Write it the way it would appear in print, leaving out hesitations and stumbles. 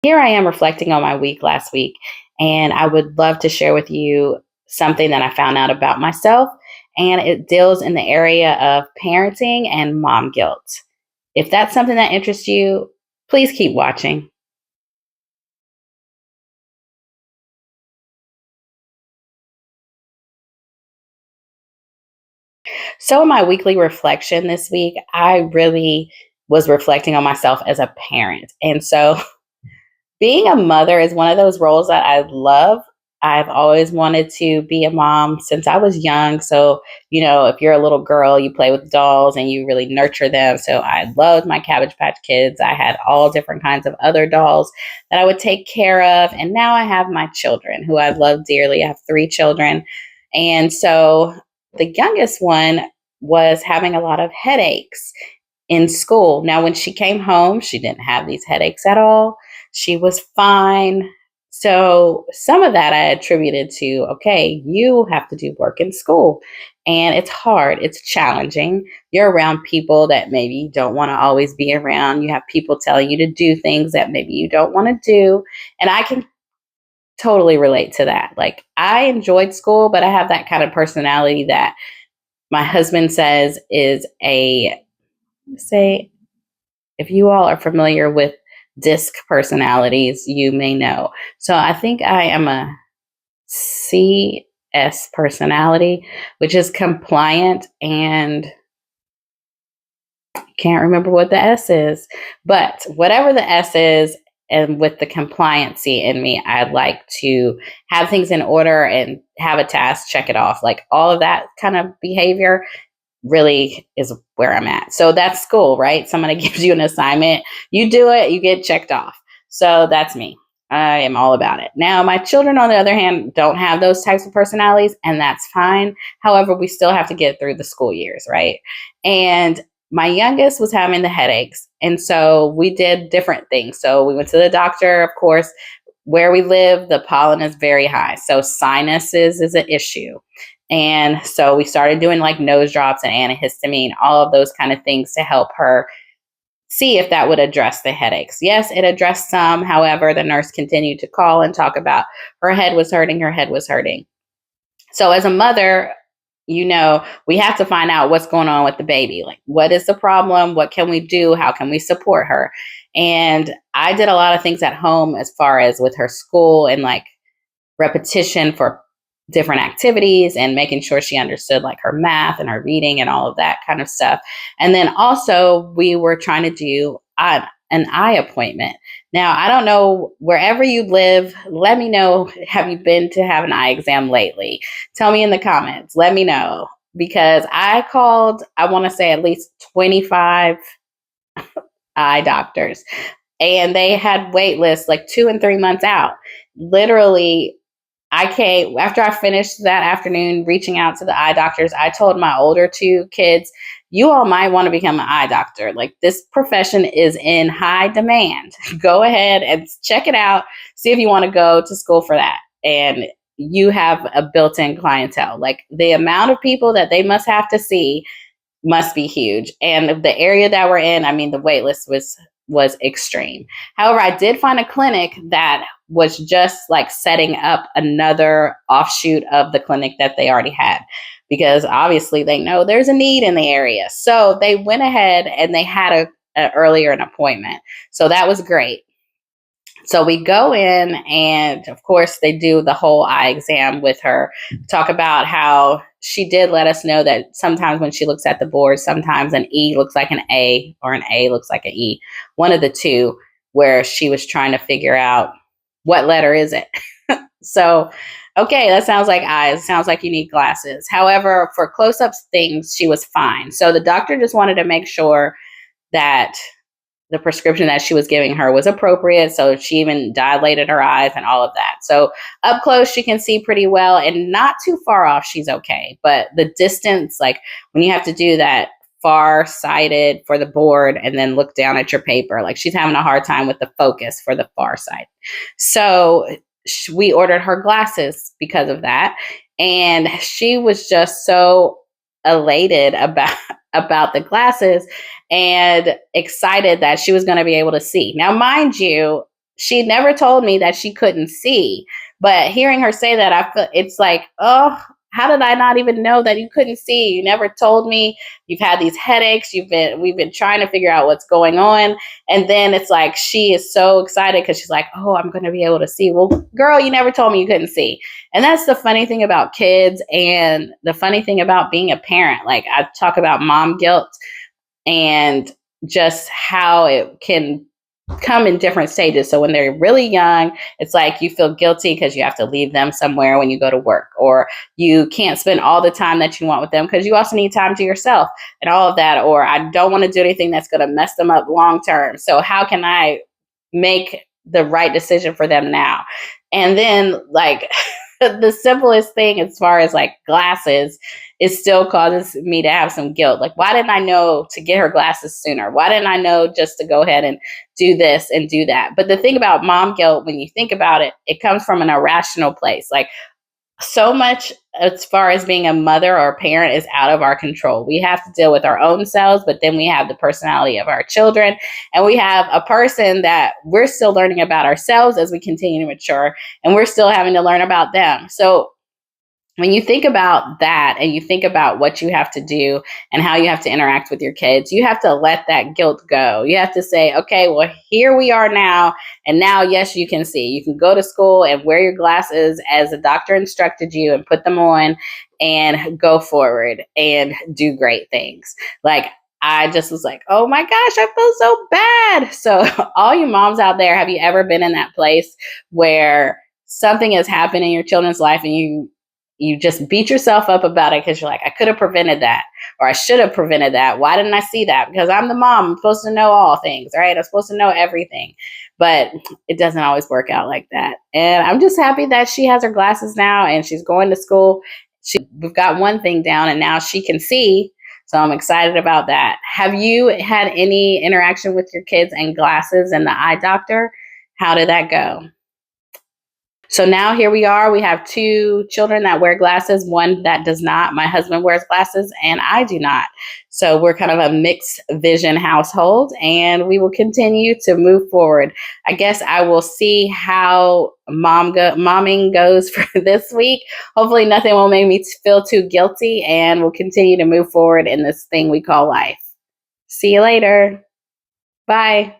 Here I am reflecting on my week last week, and I would love to share with you something that I found out about myself, and it deals in the area of parenting and mom guilt. If that's something that interests you, please keep watching. So, in my weekly reflection this week, I really was reflecting on myself as a parent. And so, being a mother is one of those roles that I love. I've always wanted to be a mom since I was young. So, if you're a little girl, you play with dolls and you really nurture them. So, I loved my Cabbage Patch Kids. I had all different kinds of other dolls that I would take care of. And now I have my children who I love dearly. I have three children. And so, the youngest one was having a lot of headaches in school. Now, when she came home, she didn't have these headaches at all. She was fine. So, some of that I attributed to, okay, you have to do work in school. And it's hard, it's challenging. You're around people that maybe you don't want to always be around. You have people telling you to do things that maybe you don't want to do. And I can totally relate to that. Like, I enjoyed school, but I have that kind of personality that my husband says is a, say, if you all are familiar with disc personalities, you may know. So I think I am a CS personality, which is compliant, and can't remember what the S is. But whatever the S is, and with the compliancy in me, I'd like to have things in order and have a task, check it off. Like all of that kind of behavior really is where I'm at. So that's school, right? Somebody gives you an assignment, you do it, you get checked off. So that's me. I am all about it. Now, my children, on the other hand, don't have those types of personalities, and that's fine. However, we still have to get through the school years, right? And my youngest was having the headaches. And so we did different things. So we went to the doctor, of course. Where we live, the pollen is very high. So sinuses is an issue. And so we started doing like nose drops and antihistamine, all of those kind of things to help her see if that would address the headaches. Yes, it addressed some. However, the nurse continued to call and talk about her head was hurting, her head was hurting. So as a mother, we have to find out what's going on with the baby. Like, what is the problem? What can we do? How can we support her? And I did a lot of things at home as far as with her school and like repetition for different activities and making sure she understood like her math and her reading and all of that kind of stuff. And then also we were trying to do an eye appointment. Now, I don't know, wherever you live, let me know. Have you been to have an eye exam lately? Tell me in the comments. Let me know because I called, I want to say at least 25 eye doctors, and they had wait lists like 2 and 3 months out. Literally, I came after I finished that afternoon reaching out to the eye doctors. I told my older two kids, you all might want to become an eye doctor. Like, this profession is in high demand. Go ahead and check it out. See if you want to go to school for that. And you have a built in clientele. Like, the amount of people that they must have to see must be huge. And the area that we're in, I mean, the wait list was extreme. However, I did find a clinic that was just like setting up another offshoot of the clinic that they already had, because obviously they know there's a need in the area. So they went ahead and they had a earlier an appointment. So that was great. So we go in, and of course, they do the whole eye exam with her, talk about how she did let us know that sometimes when she looks at the board, sometimes an E looks like an A or an A looks like an E, one of the two, where she was trying to figure out what letter is it. So, okay, that sounds like eyes. Sounds like you need glasses. However, for close ups things, she was fine. So the doctor just wanted to make sure that the prescription that she was giving her was appropriate. So she even dilated her eyes and all of that. So up close, she can see pretty well, and not too far off, she's okay. But the distance, like when you have to do that far sighted for the board and then look down at your paper, like she's having a hard time with the focus for the far side. So we ordered her glasses because of that. And she was just so elated about the glasses and excited that she was going to be able to see. Now, mind you, she never told me that she couldn't see. But hearing her say that, I feel it's like, oh, how did I not even know that you couldn't see? You never told me. You've had these headaches. We've been trying to figure out what's going on. And then it's like she is so excited because she's like, oh, I'm going to be able to see. Well, girl, you never told me you couldn't see. And that's the funny thing about kids and the funny thing about being a parent. Like, I talk about mom guilt and just how it can come in different stages. So when they're really young, it's like you feel guilty because you have to leave them somewhere when you go to work, or you can't spend all the time that you want with them because you also need time to yourself and all of that. Or I don't want to do anything that's going to mess them up long term. So how can I make the right decision for them now? And then, like, the simplest thing as far as like glasses, it still causes me to have some guilt. Like, why didn't I know to get her glasses sooner? Why didn't I know just to go ahead and do this and do that? But the thing about mom guilt, when you think about it, it comes from an irrational place. Like, so much as far as being a mother or a parent is out of our control. We have to deal with our own selves, but then we have the personality of our children, and we have a person that we're still learning about ourselves as we continue to mature, and we're still having to learn about them. So when you think about that and you think about what you have to do and how you have to interact with your kids, you have to let that guilt go. You have to say, okay, well, here we are now. And now, yes, you can see. You can go to school and wear your glasses as the doctor instructed you and put them on and go forward and do great things. Like, I just was like, oh my gosh, I feel so bad. So, all you moms out there, have you ever been in that place where something has happened in your children's life and you just beat yourself up about it because you're like, I could have prevented that, or I should have prevented that. Why didn't I see that? Because I'm the mom. I'm supposed to know all things, right? I'm supposed to know everything. But it doesn't always work out like that. And I'm just happy that she has her glasses now and she's going to school. We've got one thing down and now she can see. So I'm excited about that. Have you had any interaction with your kids and glasses and the eye doctor? How did that go? So now here we are. We have two children that wear glasses, one that does not. My husband wears glasses and I do not. So we're kind of a mixed vision household, and we will continue to move forward. I guess I will see how momming goes for this week. Hopefully nothing will make me feel too guilty, and we'll continue to move forward in this thing we call life. See you later. Bye.